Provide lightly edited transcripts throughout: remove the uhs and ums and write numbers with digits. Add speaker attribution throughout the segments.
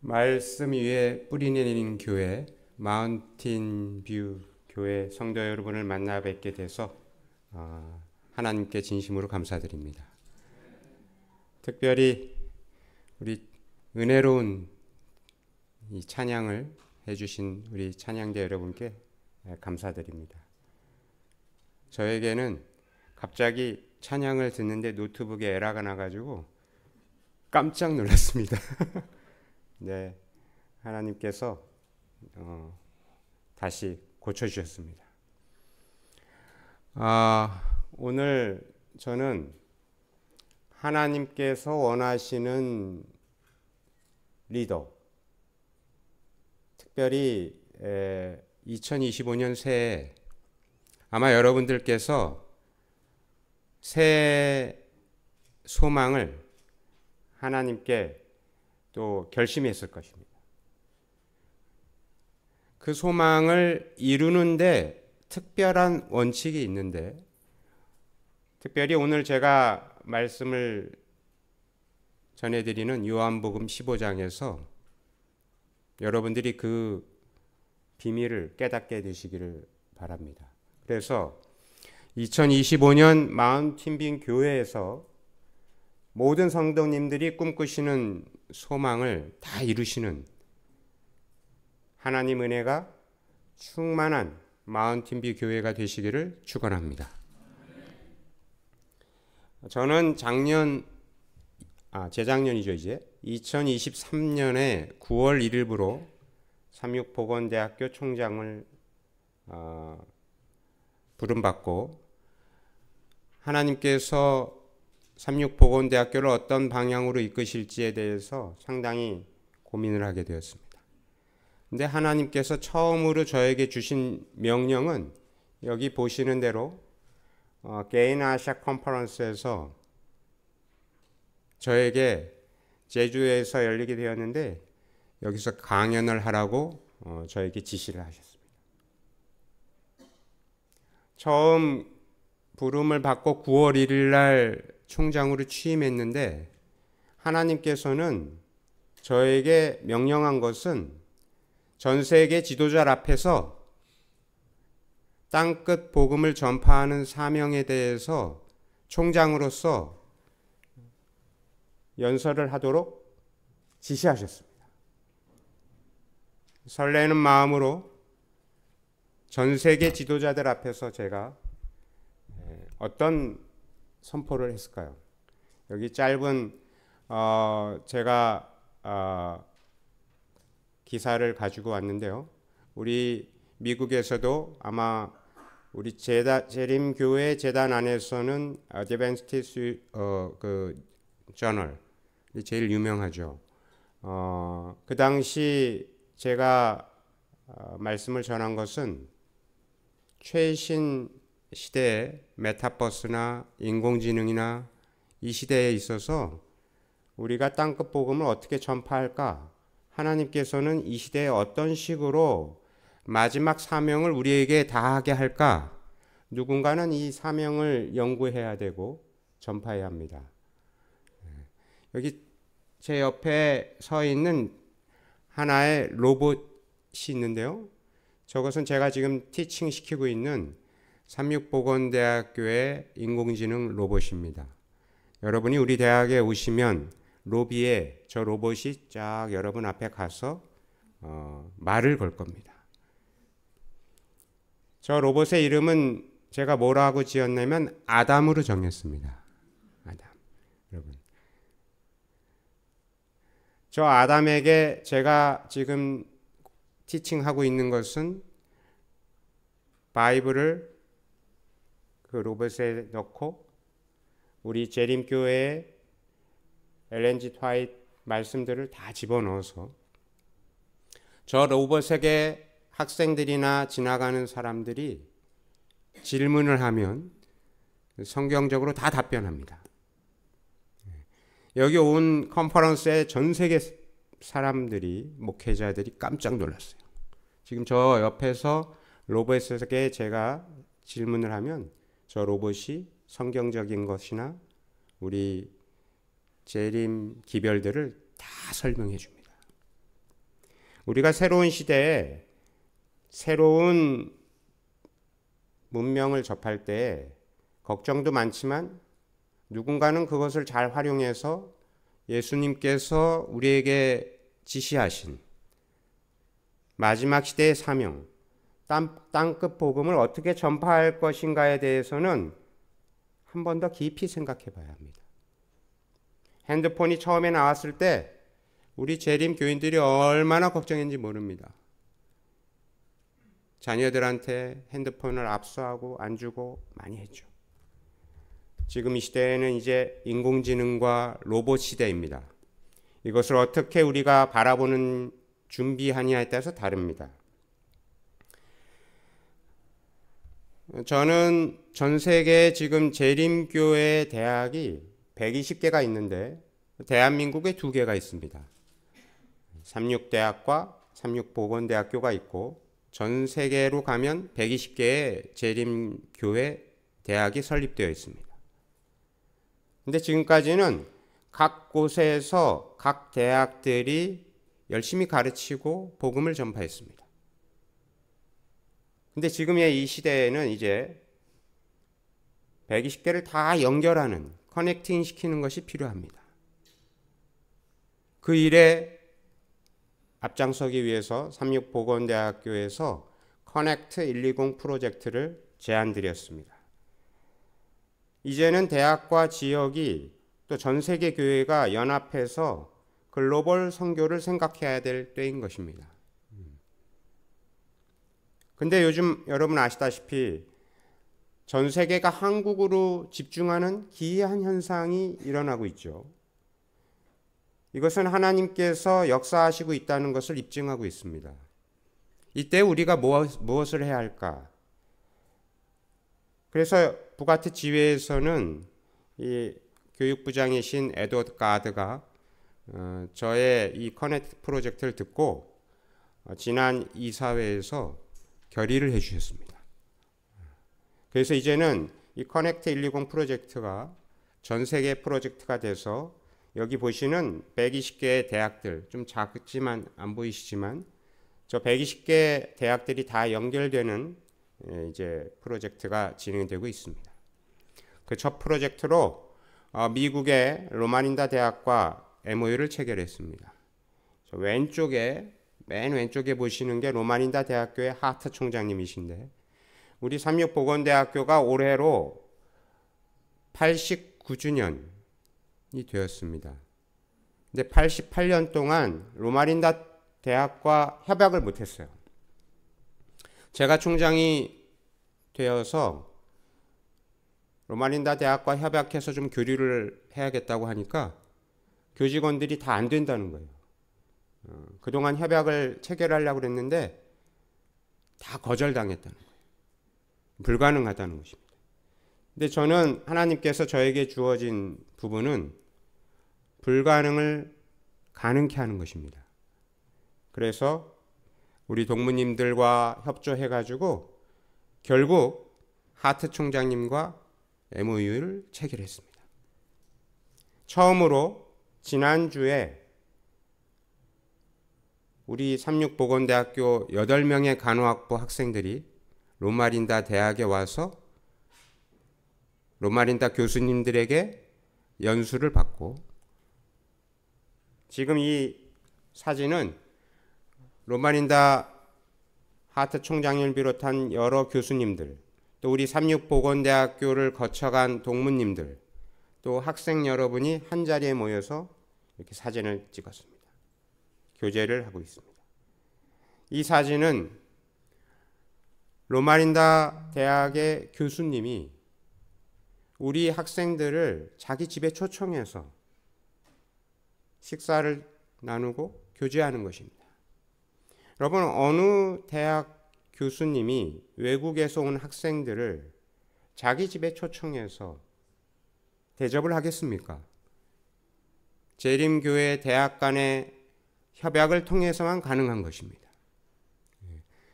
Speaker 1: 말씀 위에 뿌리 내리는 교회 마운틴 뷰 교회 성도 여러분을 만나 뵙게 돼서 하나님께 진심으로 감사드립니다. 특별히 우리 은혜로운 이 찬양을 해주신 우리 찬양대 여러분께 감사드립니다. 저에게는 갑자기 찬양을 듣는데 노트북에 에러가 나가지고 깜짝 놀랐습니다. 네, 하나님께서 다시 고쳐주셨습니다. 오늘 저는 하나님께서 원하시는 리더, 특별히 2025년 새해 아마 여러분들께서 새해 소망을 하나님께 또 결심했을 것입니다. 그 소망을 이루는데 특별한 원칙이 있는데, 특별히 오늘 제가 말씀을 전해드리는 요한복음 15장에서 여러분들이 그 비밀을 깨닫게 되시기를 바랍니다. 그래서 2025년 마운틴빈 교회에서 모든 성도님들이 꿈꾸시는 소망을 다 이루시는 하나님 은혜가 충만한 마운틴뷰 교회가 되시기를 축원합니다. 저는 재작년이죠, 이제 2023년에 9월 1일부로 삼육보건대학교 총장을 부름받고 하나님께서 삼육보건대학교를 어떤 방향으로 이끄실지에 대해서 상당히 고민을 하게 되었습니다. 근데 하나님께서 처음으로 저에게 주신 명령은 여기 보시는 대로 게인 아시아 컨퍼런스에서 저에게 제주에서 열리게 되었는데 여기서 강연을 하라고 저에게 지시를 하셨습니다. 처음 부름을 받고 9월 1일 날 총장으로 취임했는데 하나님께서는 저에게 명령한 것은 전 세계 지도자 앞에서 땅끝 복음을 전파하는 사명에 대해서 총장으로서 연설을 하도록 지시하셨습니다. 설레는 마음으로 전 세계 지도자들 앞에서 제가 어떤 선포를 했을까요? 여기 짧은 제가 기사를 가지고 왔는데요. 우리 미국에서도 아마 우리 재림교회 재단 안에서는 어드밴티스트 그 저널이 제일 유명하죠. 그 당시 제가 말씀을 전한 것은 최신 시대의 메타버스나 인공지능이나 이 시대에 있어서 우리가 땅끝 복음을 어떻게 전파할까? 하나님께서는 이 시대에 어떤 식으로 마지막 사명을 우리에게 다하게 할까? 누군가는 이 사명을 연구해야 되고 전파해야 합니다. 여기 제 옆에 서 있는 하나의 로봇이 있는데요. 저것은 제가 지금 티칭 시키고 있는 삼육보건대학교의 인공지능 로봇입니다. 여러분이 우리 대학에 오시면 로비에 저 로봇이 쫙 여러분 앞에 가서 말을 걸 겁니다. 저 로봇의 이름은 제가 뭐라고 지었냐면 아담으로 정했습니다. 아담. 여러분, 저 아담에게 제가 지금 티칭하고 있는 것은 바이블을 그 로봇에 넣고 우리 재림교회의 엘렌지 트와이트 말씀들을 다 집어넣어서 저 로봇에게 학생들이나 지나가는 사람들이 질문을 하면 성경적으로 다 답변합니다. 여기 온 컨퍼런스에 전 세계 사람들이, 목회자들이 깜짝 놀랐어요. 지금 저 옆에서 로봇에게 제가 질문을 하면 저 로봇이 성경적인 것이나 우리 재림 기별들을 다 설명해 줍니다. 우리가 새로운 시대에 새로운 문명을 접할 때 걱정도 많지만 누군가는 그것을 잘 활용해서 예수님께서 우리에게 지시하신 마지막 시대의 사명, 땅끝 복음을 어떻게 전파할 것인가에 대해서는 한 번 더 깊이 생각해 봐야 합니다. 핸드폰이 처음에 나왔을 때 우리 재림 교인들이 얼마나 걱정했는지 모릅니다. 자녀들한테 핸드폰을 압수하고 안 주고 많이 했죠. 지금 이 시대에는 이제 인공지능과 로봇 시대입니다. 이것을 어떻게 우리가 바라보는 준비하냐에 따라서 다릅니다. 저는 전 세계에 지금 재림교회 대학이 120개가 있는데 대한민국에 2개가 있습니다. 삼육대학과 삼육보건대학교가 있고 전 세계로 가면 120개의 재림교회 대학이 설립되어 있습니다. 근데 지금까지는 각 곳에서 각 대학들이 열심히 가르치고 복음을 전파했습니다. 근데 지금의 이 시대에는 이제 120개를 다 연결하는, 커넥팅 시키는 것이 필요합니다. 그 일에 앞장서기 위해서 삼육보건대학교에서 커넥트 120 프로젝트를 제안드렸습니다. 이제는 대학과 지역이 또 전 세계 교회가 연합해서 글로벌 선교를 생각해야 될 때인 것입니다. 근데 요즘 여러분 아시다시피 전 세계가 한국으로 집중하는 기이한 현상이 일어나고 있죠. 이것은 하나님께서 역사하시고 있다는 것을 입증하고 있습니다. 이때 우리가 무엇을 해야 할까? 그래서 부가트 지회에서는 이 교육부장이신 에드워드 가드가 저의 이 커넥트 프로젝트를 듣고 지난 이사회에서 결의를 해주셨습니다. 그래서 이제는 이 커넥트 120 프로젝트가 전 세계 프로젝트가 돼서 여기 보시는 120개의 대학들, 좀 작지만 안 보이시지만 저 120개 대학들이 다 연결되는 이제 프로젝트가 진행되고 있습니다. 그 첫 프로젝트로 미국의 로마닌다 대학과 MOU를 체결했습니다. 저 맨 왼쪽에 보시는 게 로마닌다 대학교의 하트 총장님이신데 우리 삼육보건대학교가 올해로 89주년이 되었습니다. 근데 88년 동안 로마린다 대학과 협약을 못했어요. 제가 총장이 되어서 로마린다 대학과 협약해서 좀 교류를 해야겠다고 하니까 교직원들이 다 안 된다는 거예요. 그동안 협약을 체결하려고 그랬는데 다 거절당했다는 거예요. 불가능하다는 것입니다. 근데 저는 하나님께서 저에게 주어진 부분은 불가능을 가능케 하는 것입니다. 그래서 우리 동무님들과 협조해가지고 결국 하트 총장님과 MOU를 체결했습니다. 처음으로 지난주에 우리 삼육보건대학교 8명의 간호학부 학생들이 로마린다 대학에 와서 로마린다 교수님들에게 연수를 받고 지금 이 사진은 로마린다 하트 총장님을 비롯한 여러 교수님들 또 우리 삼육보건대학교를 거쳐간 동문님들 또 학생 여러분이 한자리에 모여서 이렇게 사진을 찍었습니다. 교제를 하고 있습니다. 이 사진은 로마린다 대학의 교수님이 우리 학생들을 자기 집에 초청해서 식사를 나누고 교제하는 것입니다. 여러분, 어느 대학 교수님이 외국에서 온 학생들을 자기 집에 초청해서 대접을 하겠습니까? 재림교회 대학 간의 협약을 통해서만 가능한 것입니다.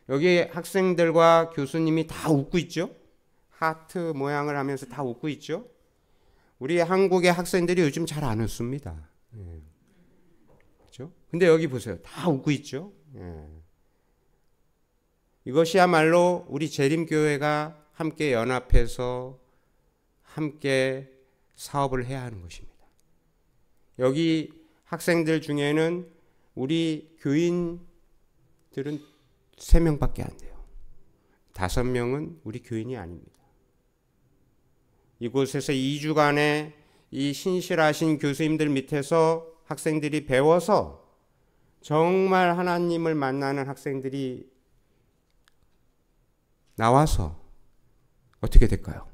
Speaker 1: 여기 학생들과 교수님이 다 웃고 있죠? 하트 모양을 하면서 다 웃고 있죠? 우리 한국의 학생들이 요즘 잘 안 웃습니다. 없죠. 근데 여기 보세요. 다 웃고 있죠. 예. 이것이야말로 우리 재림교회가 함께 연합해서 함께 사업을 해야 하는 것입니다. 여기 학생들 중에는 우리 교인들은 3명밖에 안 돼요. 5명은 우리 교인이 아닙니다. 이곳에서 2주간의 이 신실하신 교수님들 밑에서 학생들이 배워서 정말 하나님을 만나는 학생들이 나와서 어떻게 될까요?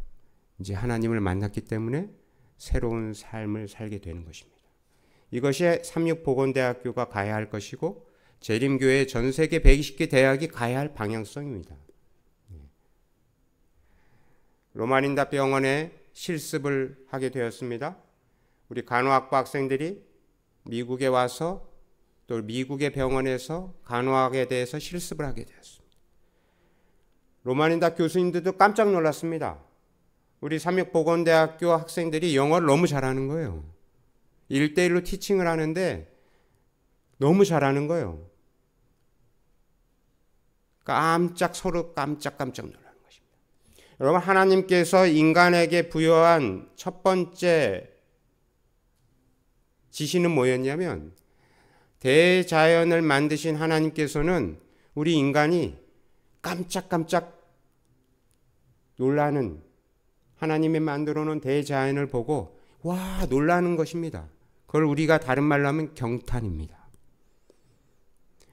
Speaker 1: 이제 하나님을 만났기 때문에 새로운 삶을 살게 되는 것입니다. 이것이 삼육보건대학교가 가야 할 것이고 재림교회 전 세계 120개 대학이 가야 할 방향성입니다. 로마린다 병원에 실습을 하게 되었습니다. 우리 간호학부 학생들이 미국에 와서 또 미국의 병원에서 간호학에 대해서 실습을 하게 되었습니다. 로마린다 교수님들도 깜짝 놀랐습니다. 우리 삼육보건대학교 학생들이 영어를 너무 잘하는 거예요. 1대1로 티칭을 하는데 너무 잘하는 거예요. 서로 깜짝 놀라는 것입니다. 여러분, 하나님께서 인간에게 부여한 첫 번째 지시는 뭐였냐면, 대자연을 만드신 하나님께서는 우리 인간이 깜짝 놀라는, 하나님이 만들어 놓은 대자연을 보고 와 놀라는 것입니다. 그걸 우리가 다른 말로 하면 경탄입니다.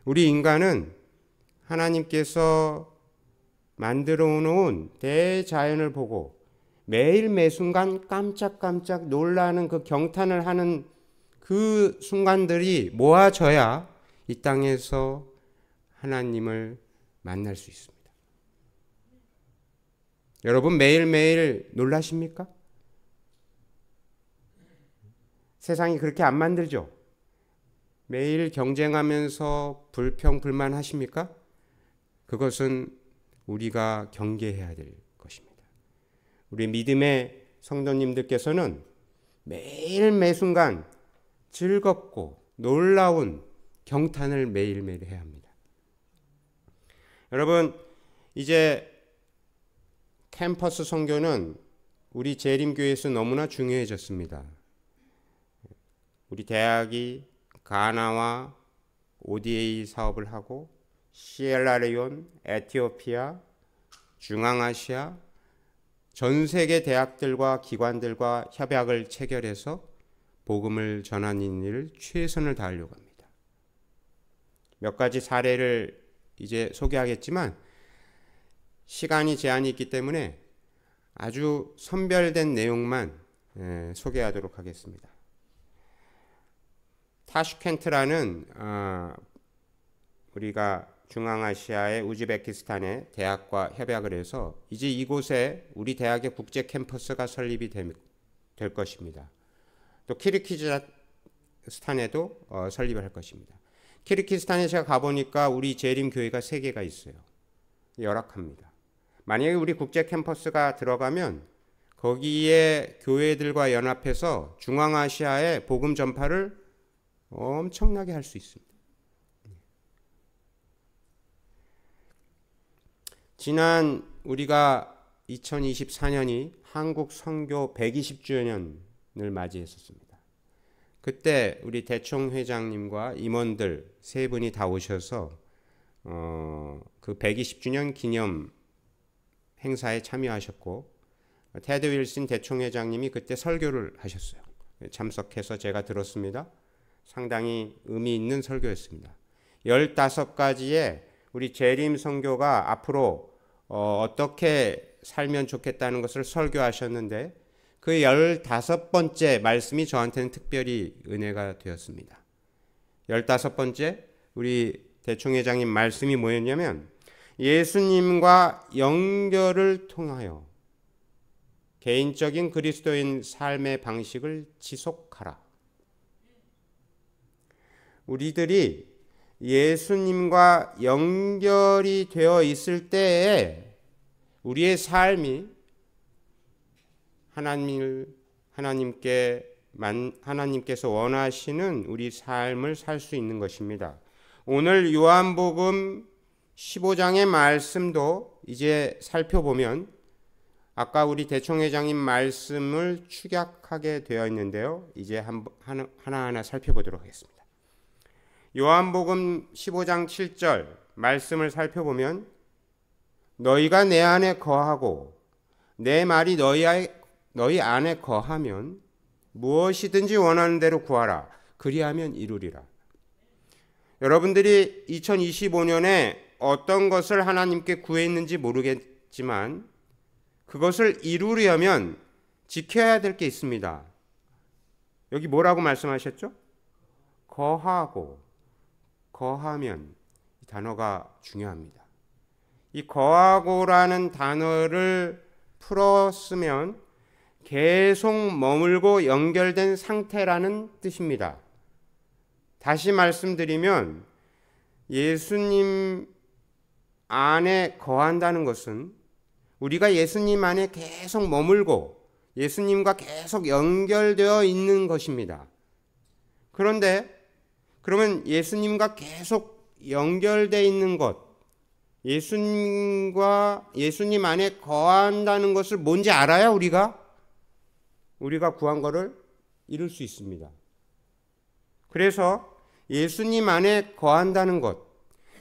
Speaker 1: 우리 인간은 하나님께서 만들어 놓은 대자연을 보고 매일 매순간 깜짝 놀라는 그 경탄을 하는 그 순간들이 모아져야 이 땅에서 하나님을 만날 수 있습니다. 여러분, 매일매일 놀라십니까? 세상이 그렇게 안 만들죠? 매일 경쟁하면서 불평불만 하십니까? 그것은 우리가 경계해야 될 것입니다. 우리 믿음의 성도님들께서는 매일 매순간 즐겁고 놀라운 경탄을 매일매일 해야 합니다. 여러분, 이제 캠퍼스 선교는 우리 재림교회에서 너무나 중요해졌습니다. 우리 대학이 가나와 ODA 사업을 하고 시엘라레온, 에티오피아, 중앙아시아 전 세계 대학들과 기관들과 협약을 체결해서 복음을 전하는 일을 최선을 다하려고 합니다. 몇 가지 사례를 이제 소개하겠지만 시간이 제한이 있기 때문에 아주 선별된 내용만 소개하도록 하겠습니다. 타슈켄트라는 우리가 중앙아시아의 우즈베키스탄의 대학과 협약을 해서 이제 이곳에 우리 대학의 국제 캠퍼스가 설립이 될 것입니다. 또 키르기즈스탄에도 설립을 할 것입니다. 키르기스탄에 제가 가보니까 우리 재림교회가 3개가 있어요. 열악합니다. 만약에 우리 국제 캠퍼스가 들어가면 거기에 교회들과 연합해서 중앙아시아의 복음 전파를 엄청나게 할 수 있습니다. 지난 우리가 2024년이 한국 선교 120주년을 맞이했었습니다. 그때 우리 대총 회장님과 임원들 3분이 다 오셔서 그 120주년 기념 행사에 참여하셨고 테드 윌슨 대총 회장님이 그때 설교를 하셨어요. 참석해서 제가 들었습니다. 상당히 의미 있는 설교였습니다. 15가지의 우리 재림 선교가 앞으로 어떻게 살면 좋겠다는 것을 설교하셨는데 그 15번째 말씀이 저한테는 특별히 은혜가 되었습니다. 15번째 우리 대총 회장님 말씀이 뭐였냐면 예수님과 연결을 통하여 개인적인 그리스도인 삶의 방식을 지속하라. 우리들이 예수님과 연결이 되어 있을 때에 우리의 삶이 하나님께 하나님께서 원하시는 우리 삶을 살 수 있는 것입니다. 오늘 요한복음 15장의 말씀도 이제 살펴보면 아까 우리 대총회장님 말씀을 축약하게 되어 있는데요. 이제 하나하나 살펴보도록 하겠습니다. 요한복음 15장 7절 말씀을 살펴보면 너희가 내 안에 거하고 내 말이 너희 안에 거하면 무엇이든지 원하는 대로 구하라. 그리하면 이루리라. 여러분들이 2025년에 어떤 것을 하나님께 구했는지 모르겠지만 그것을 이루려면 지켜야 될 게 있습니다. 여기 뭐라고 말씀하셨죠? 거하고 거하면 이 단어가 중요합니다. 이 거하고라는 단어를 풀어 쓰면 계속 머물고 연결된 상태라는 뜻입니다. 다시 말씀드리면 예수님 안에 거한다는 것은 우리가 예수님 안에 계속 머물고 예수님과 계속 연결되어 있는 것입니다. 그런데 그러면 예수님과 계속 연결되어 있는 것, 예수님 안에 거한다는 것을 뭔지 알아야 우리가 구한 것을 이룰 수 있습니다. 그래서 예수님 안에 거한다는 것,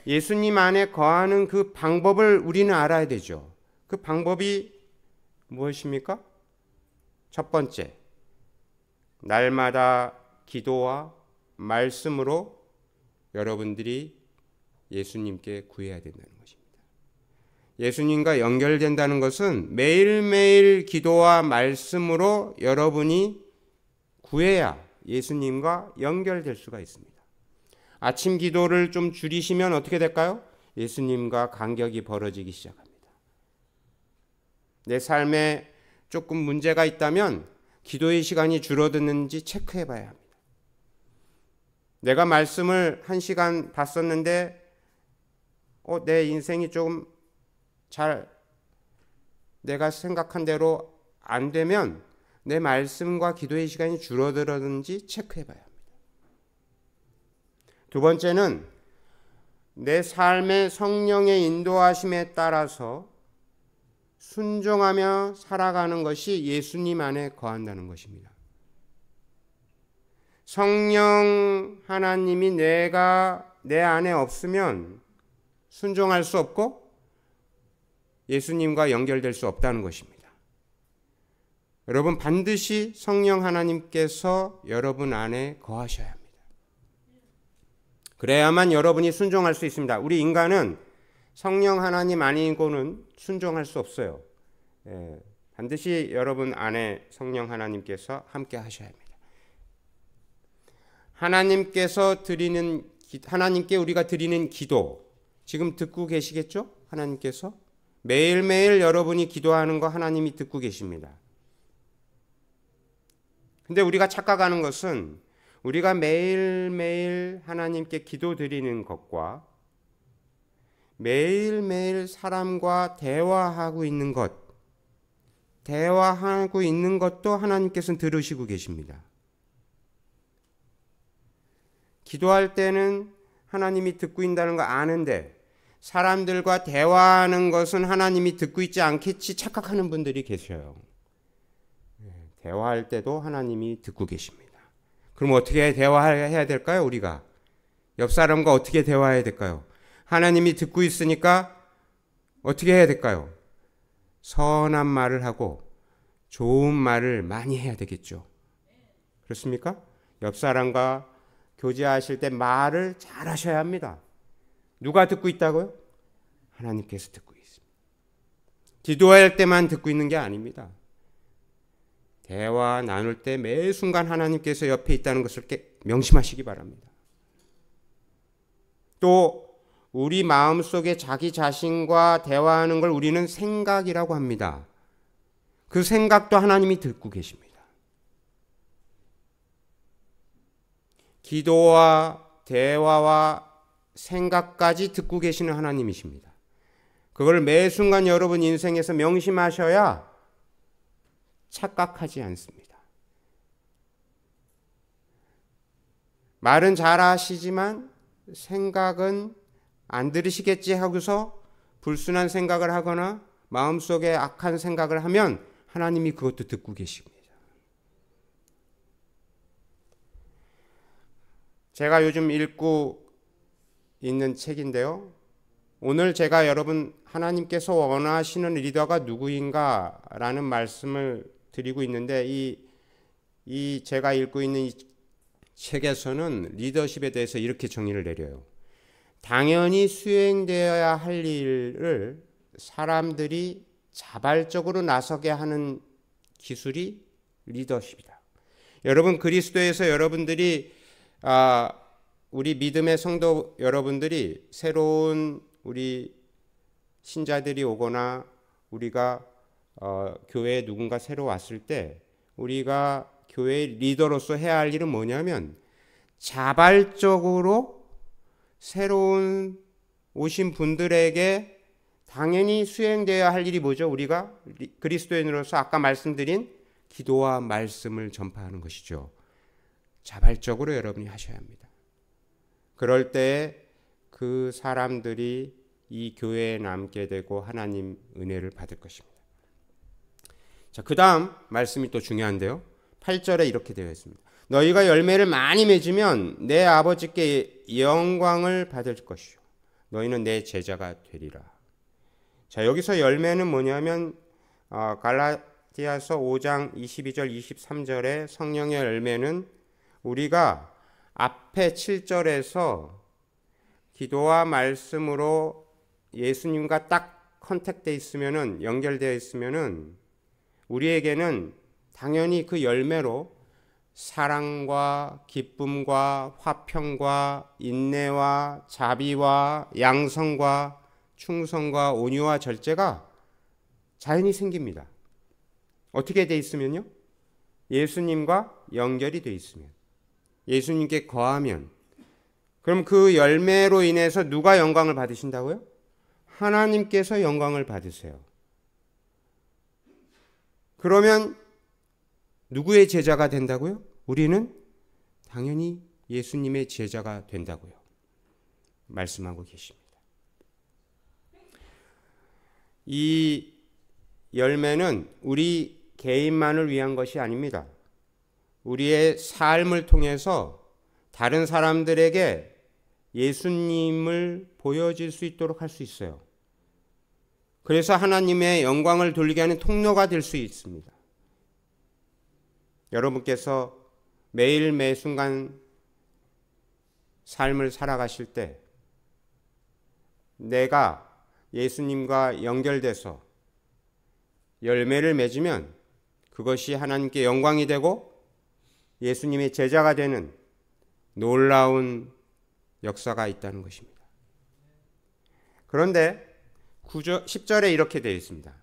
Speaker 1: 예수님 안에 거하는 그 방법을 우리는 알아야 되죠. 그 방법이 무엇입니까? 첫 번째, 날마다 기도와 말씀으로 여러분들이 예수님께 구해야 된다는 것입니다. 예수님과 연결된다는 것은 매일매일 기도와 말씀으로 여러분이 구해야 예수님과 연결될 수가 있습니다. 아침 기도를 좀 줄이시면 어떻게 될까요? 예수님과 간격이 벌어지기 시작합니다. 내 삶에 조금 문제가 있다면 기도의 시간이 줄어드는지 체크해 봐야 합니다. 내가 말씀을 1시간 봤었는데 내 인생이 좀 잘 내가 생각한 대로 안 되면 내 말씀과 기도의 시간이 줄어들었는지 체크해 봐야 합니다. 두 번째는 내 삶의 성령의 인도하심에 따라서 순종하며 살아가는 것이 예수님 안에 거한다는 것입니다. 성령 하나님이 내 안에 없으면 순종할 수 없고 예수님과 연결될 수 없다는 것입니다. 여러분 반드시 성령 하나님께서 여러분 안에 거하셔야 합니다. 그래야만 여러분이 순종할 수 있습니다. 우리 인간은 성령 하나님 아니고는 순종할 수 없어요. 반드시 여러분 안에 성령 하나님께서 함께 하셔야 합니다. 하나님께 우리가 드리는 기도 지금 듣고 계시겠죠? 하나님께서 매일매일 여러분이 기도하는 거 하나님이 듣고 계십니다. 근데 우리가 착각하는 것은 우리가 매일매일 하나님께 기도 드리는 것과 매일매일 사람과 대화하고 있는 것도 하나님께서는 들으시고 계십니다. 기도할 때는 하나님이 듣고 있다는 거 아는데 사람들과 대화하는 것은 하나님이 듣고 있지 않겠지 착각하는 분들이 계셔요. 대화할 때도 하나님이 듣고 계십니다. 그럼 어떻게 대화해야 될까요? 우리가 옆 사람과 어떻게 대화해야 될까요? 하나님이 듣고 있으니까 어떻게 해야 될까요? 선한 말을 하고 좋은 말을 많이 해야 되겠죠. 그렇습니까? 옆 사람과 교제하실 때 말을 잘 하셔야 합니다. 누가 듣고 있다고요? 하나님께서 듣고 있습니다. 기도할 때만 듣고 있는 게 아닙니다. 대화 나눌 때 매 순간 하나님께서 옆에 있다는 것을 명심하시기 바랍니다. 또 우리 마음속에 자기 자신과 대화하는 걸 우리는 생각이라고 합니다. 그 생각도 하나님이 듣고 계십니다. 기도와 대화와 생각까지 듣고 계시는 하나님이십니다. 그걸 매 순간 여러분 인생에서 명심하셔야 착각하지 않습니다. 말은 잘하시지만 생각은 안 들으시겠지 하고서 불순한 생각을 하거나 마음속에 악한 생각을 하면 하나님이 그것도 듣고 계십니다. 제가 요즘 읽고 있는 책인데요. 오늘 제가 여러분 하나님께서 원하시는 리더가 누구인가 라는 말씀을 드리고 있는데 이 제가 읽고 있는 이 책에서는 리더십에 대해서 이렇게 정의를 내려요. 당연히 수행되어야 할 일을 사람들이 자발적으로 나서게 하는 기술이 리더십이다. 여러분 그리스도에서 여러분들이 우리 믿음의 성도 여러분들이 새로운 우리 신자들이 오거나 우리가 교회에 누군가 새로 왔을 때 우리가 교회의 리더로서 해야 할 일은 뭐냐면 자발적으로 새로운 오신 분들에게 당연히 수행되어야 할 일이 뭐죠? 우리가 그리스도인으로서 아까 말씀드린 기도와 말씀을 전파하는 것이죠. 자발적으로 여러분이 하셔야 합니다. 그럴 때 그 사람들이 이 교회에 남게 되고 하나님 은혜를 받을 것입니다. 자, 그 다음 말씀이 또 중요한데요. 8절에 이렇게 되어 있습니다. 너희가 열매를 많이 맺으면 내 아버지께 영광을 받을 것이요 너희는 내 제자가 되리라. 자, 여기서 열매는 뭐냐면 갈라디아서 5장 22절 23절의 성령의 열매는 우리가 앞에 7절에서 기도와 말씀으로 예수님과 딱 컨택되어 있으면은 연결되어 있으면은 우리에게는 당연히 그 열매로 사랑과 기쁨과 화평과 인내와 자비와 양성과 충성과 온유와 절제가 자연히 생깁니다. 어떻게 돼 있으면요? 예수님과 연결이 돼 있으면, 예수님께 거하면. 그럼 그 열매로 인해서 누가 영광을 받으신다고요? 하나님께서 영광을 받으세요. 그러면 누구의 제자가 된다고요? 우리는 당연히 예수님의 제자가 된다고요. 말씀하고 계십니다. 이 열매는 우리 개인만을 위한 것이 아닙니다. 우리의 삶을 통해서 다른 사람들에게 예수님을 보여줄 수 있도록 할 수 있어요. 그래서 하나님의 영광을 돌리게 하는 통로가 될 수 있습니다. 여러분께서 매일 매 순간 삶을 살아가실 때 내가 예수님과 연결돼서 열매를 맺으면 그것이 하나님께 영광이 되고 예수님의 제자가 되는 놀라운 역사가 있다는 것입니다. 그런데 10절에 이렇게 되어 있습니다.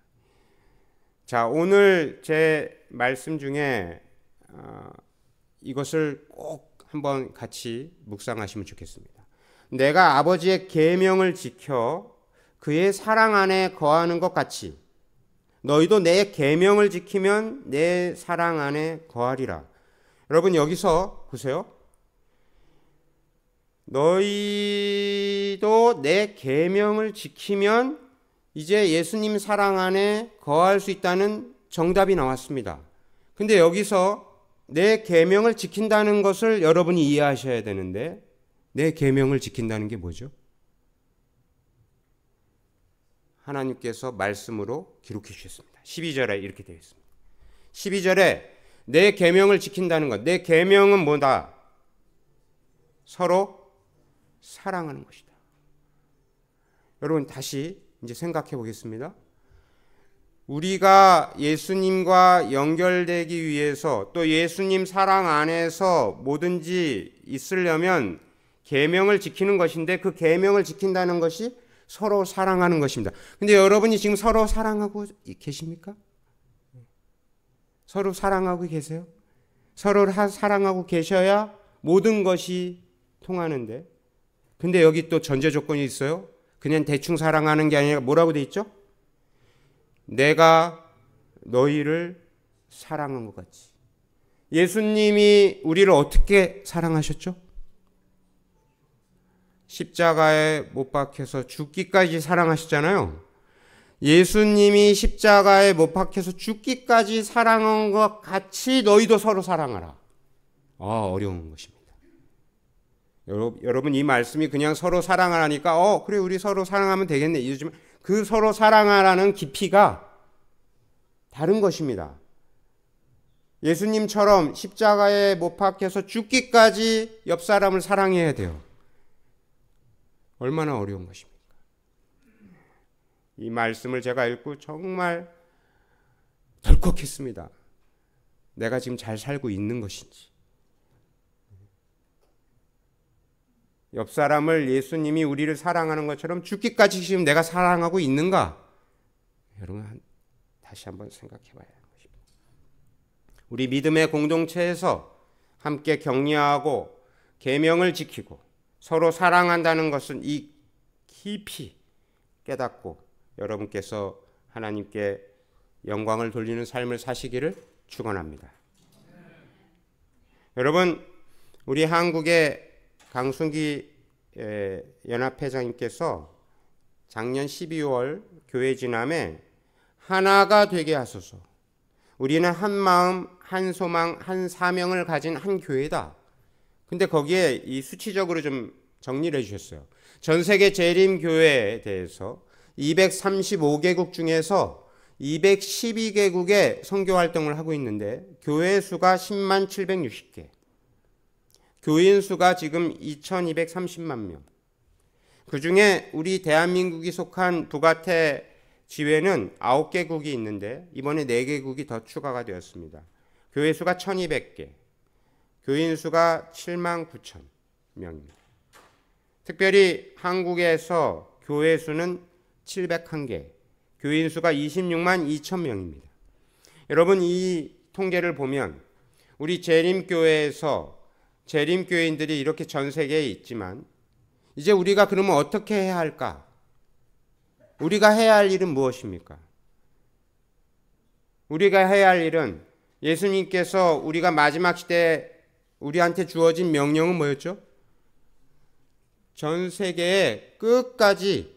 Speaker 1: 자, 오늘 제 말씀 중에 이것을 꼭 한번 같이 묵상하시면 좋겠습니다. 내가 아버지의 계명을 지켜 그의 사랑 안에 거하는 것 같이 너희도 내 계명을 지키면 내 사랑 안에 거하리라. 여러분 여기서 보세요. 너희도 내 계명을 지키면 이제 예수님 사랑 안에 거할 수 있다는 정답이 나왔습니다. 근데 여기서 내 계명을 지킨다는 것을 여러분이 이해하셔야 되는데 내 계명을 지킨다는 게 뭐죠? 하나님께서 말씀으로 기록해 주셨습니다. 12절에 이렇게 되어 있습니다. 12절에 내 계명을 지킨다는 것. 내 계명은 뭐다? 서로 사랑하는 것이다. 여러분 다시 이제 생각해 보겠습니다. 우리가 예수님과 연결되기 위해서 또 예수님 사랑 안에서 뭐든지 있으려면 계명을 지키는 것인데 그 계명을 지킨다는 것이 서로 사랑하는 것입니다. 근데 여러분이 지금 서로 사랑하고 계십니까? 서로 사랑하고 계세요? 서로 사랑하고 계셔야 모든 것이 통하는데 근데 여기 또 전제 조건이 있어요. 그냥 대충 사랑하는 게 아니라 뭐라고 돼 있죠? 내가 너희를 사랑한 것 같이. 예수님이 우리를 어떻게 사랑하셨죠? 십자가에 못 박혀서 죽기까지 사랑하셨잖아요. 예수님이 십자가에 못 박혀서 죽기까지 사랑한 것 같이 너희도 서로 사랑하라. 어려운 것입니다. 여러분 이 말씀이 그냥 서로 사랑하라니까 그래 우리 서로 사랑하면 되겠네 이러지만 그 서로 사랑하라는 깊이가 다른 것입니다. 예수님처럼 십자가에 못 박혀서 죽기까지 옆 사람을 사랑해야 돼요. 얼마나 어려운 것입니까? 이 말씀을 제가 읽고 정말 덜컥했습니다. 내가 지금 잘 살고 있는 것인지. 옆 사람을 예수님이 우리를 사랑하는 것처럼 죽기까지 지금 내가 사랑하고 있는가? 여러분 다시 한번 생각해 봐야 하는 것입니다. 우리 믿음의 공동체에서 함께 격려하고 계명을 지키고 서로 사랑한다는 것은 이 깊이 깨닫고 여러분께서 하나님께 영광을 돌리는 삶을 사시기를 축원합니다. 여러분 우리 한국의 강순기 연합회장님께서 작년 12월 교회 지남에 하나가 되게 하소서. 우리는 한 마음, 한 소망, 한 사명을 가진 한 교회다. 근데 거기에 이 수치적으로 좀 정리를 해주셨어요. 전 세계 재림교회에 대해서 235개국 중에서 212개국에 선교활동을 하고 있는데 교회 수가 10만 760개. 교인 수가 지금 2230만 명. 그 중에 우리 대한민국이 속한 북아태 지회는 9개국이 있는데 이번에 4개국이 더 추가가 되었습니다. 교회 수가 1200개. 교인 수가 7만 9천 명입니다. 특별히 한국에서 교회 수는 701개. 교인 수가 26만 2천 명입니다. 여러분 이 통계를 보면 우리 재림교회에서 재림교인들이 이렇게 전 세계에 있지만 이제 우리가 그러면 어떻게 해야 할까? 우리가 해야 할 일은 무엇입니까? 우리가 해야 할 일은 예수님께서 우리가 마지막 시대에 우리한테 주어진 명령은 뭐였죠? 전 세계에 끝까지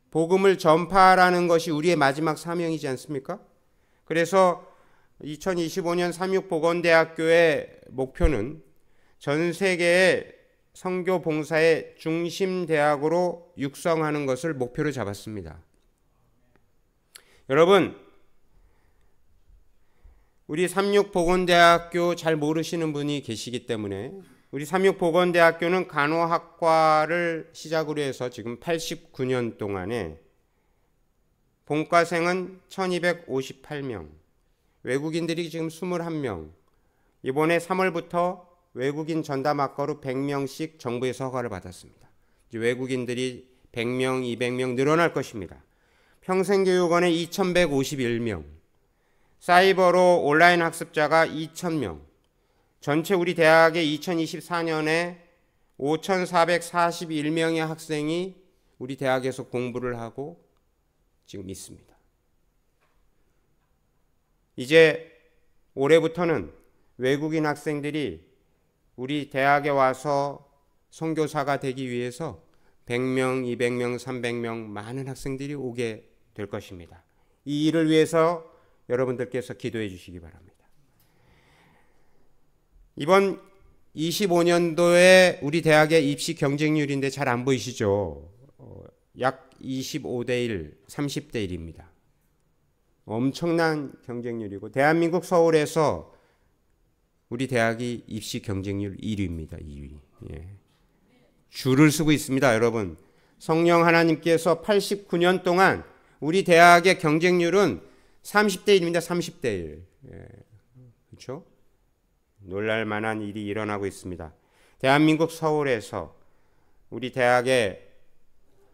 Speaker 1: 복음을 전파하라는 것이 우리의 마지막 사명이지 않습니까? 그래서 2025년 삼육복원대학교의 목표는 전 세계의 선교 봉사의 중심 대학으로 육성하는 것을 목표로 잡았습니다. 여러분, 우리 삼육복원대학교 잘 모르시는 분이 계시기 때문에 우리 삼육복원대학교는 간호학과를 시작으로 해서 지금 89년 동안에 본과생은 1258명, 외국인들이 지금 21명, 이번에 3월부터 외국인 전담학과로 100명씩 정부에서 허가를 받았습니다. 이제 외국인들이 100명, 200명 늘어날 것입니다. 평생교육원에 2151명, 사이버로 온라인 학습자가 2000명, 전체 우리 대학에 2024년에 5441명의 학생이 우리 대학에서 공부를 하고 지금 있습니다. 이제 올해부터는 외국인 학생들이 우리 대학에 와서 선교사가 되기 위해서 100명, 200명, 300명 많은 학생들이 오게 될 것입니다. 이 일을 위해서 여러분들께서 기도해 주시기 바랍니다. 이번 25년도에 우리 대학의 입시 경쟁률인데 잘 안 보이시죠? 약 25대 1, 30대 1입니다. 엄청난 경쟁률이고 대한민국 서울에서 우리 대학이 입시 경쟁률 1위입니다. 2위. 예. 줄을 서고 있습니다. 여러분. 성령 하나님께서 89년 동안 우리 대학의 경쟁률은 30대 1입니다. 30대 1. 예. 그렇죠? 놀랄 만한 일이 일어나고 있습니다. 대한민국 서울에서 우리 대학에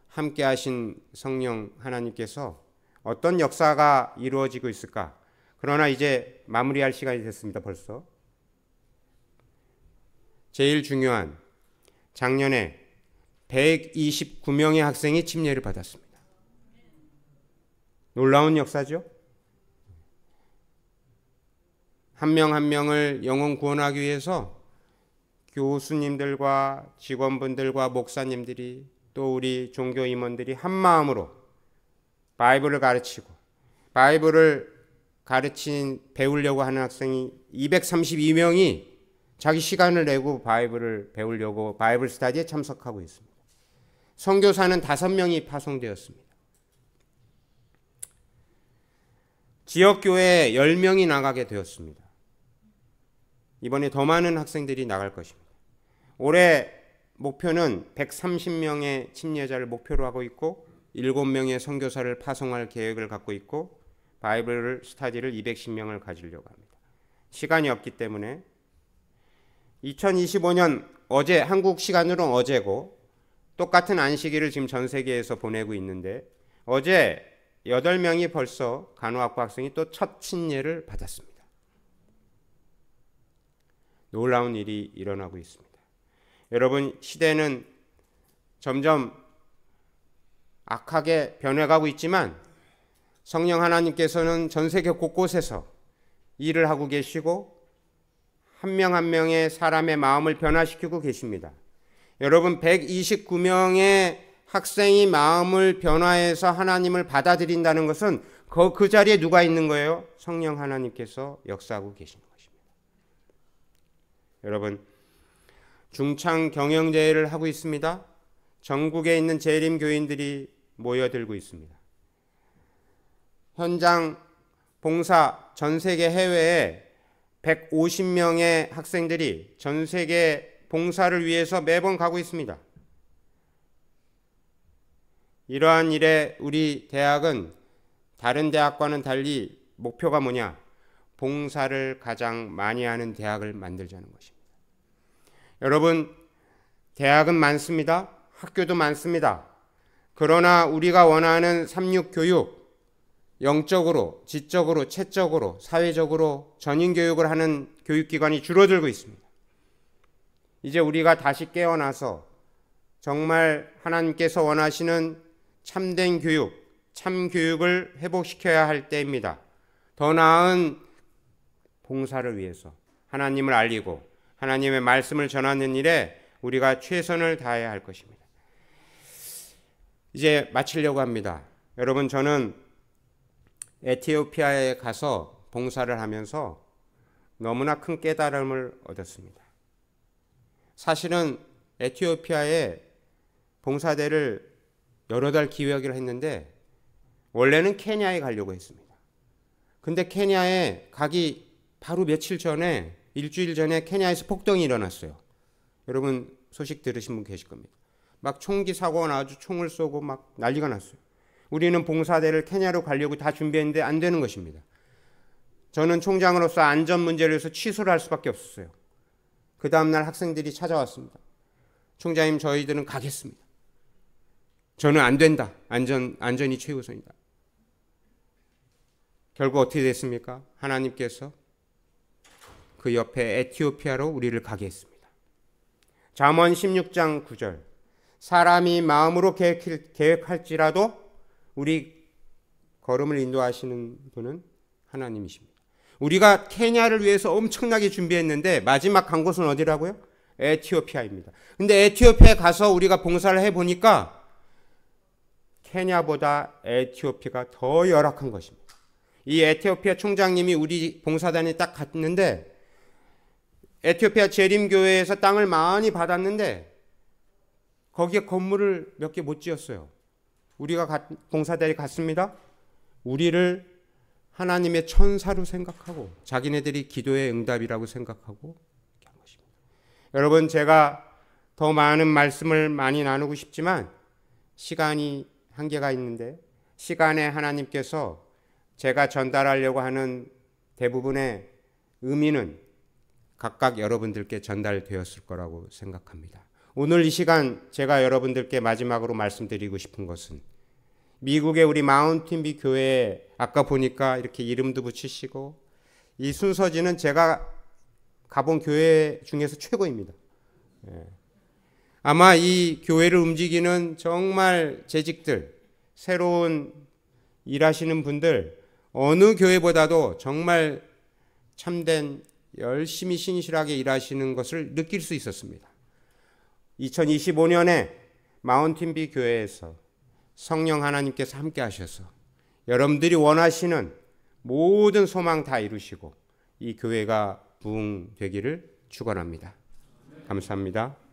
Speaker 1: 함께 하신 성령 하나님께서 어떤 역사가 이루어지고 있을까? 그러나 이제 마무리할 시간이 됐습니다. 벌써. 제일 중요한 작년에 129명의 학생이 침례를 받았습니다. 놀라운 역사죠? 한 명 한 명을 영혼 구원하기 위해서 교수님들과 직원분들과 목사님들이 또 우리 종교 임원들이 한 마음으로 바이블을 가르치고 바이블을 배우려고 하는 학생이 232명이 자기 시간을 내고 바이블을 배우려고 바이블 스터디에 참석하고 있습니다. 선교사는 5명이 파송되었습니다. 지역교회에 10명이 나가게 되었습니다. 이번에 더 많은 학생들이 나갈 것입니다. 올해 목표는 130명의 침례자를 목표로 하고 있고 7명의 선교사를 파송할 계획을 갖고 있고 바이블 스터디를 210명을 가지려고 합니다. 시간이 없기 때문에 2025년 어제 한국 시간으로 어제고 똑같은 안식일을 지금 전 세계에서 보내고 있는데 어제 8명이 벌써 간호학부 학생이 또 첫 침례를 받았습니다. 놀라운 일이 일어나고 있습니다. 여러분, 시대는 점점 악하게 변해가고 있지만 성령 하나님께서는 전 세계 곳곳에서 일을 하고 계시고 한 명 한 명의 사람의 마음을 변화시키고 계십니다. 여러분, 129명의 학생이 마음을 변화해서 하나님을 받아들인다는 것은 그 자리에 누가 있는 거예요? 성령 하나님께서 역사하고 계시는 것입니다. 여러분, 중창 경영대회를 하고 있습니다. 전국에 있는 재림 교인들이 모여들고 있습니다. 현장 봉사 전 세계 해외에 150명의 학생들이 전 세계 봉사를 위해서 매번 가고 있습니다. 이러한 일에 우리 대학은 다른 대학과는 달리 목표가 뭐냐? 봉사를 가장 많이 하는 대학을 만들자는 것입니다. 여러분, 대학은 많습니다. 학교도 많습니다. 그러나 우리가 원하는 삼육교육, 영적으로, 지적으로, 체적으로, 사회적으로 전인교육을 하는 교육기관이 줄어들고 있습니다. 이제 우리가 다시 깨어나서 정말 하나님께서 원하시는 참된 교육, 참교육을 회복시켜야 할 때입니다. 더 나은 봉사를 위해서 하나님을 알리고 하나님의 말씀을 전하는 일에 우리가 최선을 다해야 할 것입니다. 이제 마치려고 합니다. 여러분, 저는 에티오피아에 가서 봉사를 하면서 너무나 큰 깨달음을 얻었습니다. 사실은 에티오피아에 봉사대를 여러 달 기획을 했는데 원래는 케냐에 가려고 했습니다. 근데 케냐에 가기 바로 며칠 전에, 일주일 전에 케냐에서 폭동이 일어났어요. 여러분 소식 들으신 분 계실 겁니다. 막 총기 사고가 나가지고 총을 쏘고 막 난리가 났어요. 우리는 봉사대를 케냐로 가려고 다 준비했는데 안 되는 것입니다. 저는 총장으로서 안전 문제를 위해서 취소를 할 수밖에 없었어요. 그 다음날 학생들이 찾아왔습니다. 총장님, 저희들은 가겠습니다. 저는 안 된다. 안전이 최우선이다. 결국 어떻게 됐습니까? 하나님께서 그 옆에 에티오피아로 우리를 가게 했습니다. 잠언 16장 9절. 사람이 마음으로 계획할지라도 우리 걸음을 인도하시는 분은 하나님이십니다. 우리가 케냐를 위해서 엄청나게 준비했는데 마지막 간 곳은 어디라고요? 에티오피아입니다. 근데 에티오피아에 가서 우리가 봉사를 해보니까 케냐보다 에티오피아가 더 열악한 것입니다. 이 에티오피아 총장님이 우리 봉사단에 딱 갔는데 에티오피아 재림교회에서 땅을 많이 받았는데 거기에 건물을 몇 개 못 지었어요. 우리가 봉사단에 갔습니다. 우리를 하나님의 천사로 생각하고 자기네들이 기도의 응답이라고 생각하고 이렇게 한 것입니다. 여러분, 제가 더 많은 말씀을 많이 나누고 싶지만 시간이 한계가 있는데 시간에 하나님께서 제가 전달하려고 하는 대부분의 의미는 각각 여러분들께 전달되었을 거라고 생각합니다. 오늘 이 시간 제가 여러분들께 마지막으로 말씀드리고 싶은 것은 미국의 우리 마운틴비 교회에 아까 보니까 이렇게 이름도 붙이시고 이 순서지는 제가 가본 교회 중에서 최고입니다. 아마 이 교회를 움직이는 정말 재직들, 새로운 일하시는 분들 어느 교회보다도 정말 참된 열심히 신실하게 일하시는 것을 느낄 수 있었습니다. 2025년에 마운틴비 교회에서 성령 하나님께서 함께 하셔서 여러분들이 원하시는 모든 소망 다 이루시고 이 교회가 부흥되기를 축원합니다. 감사합니다.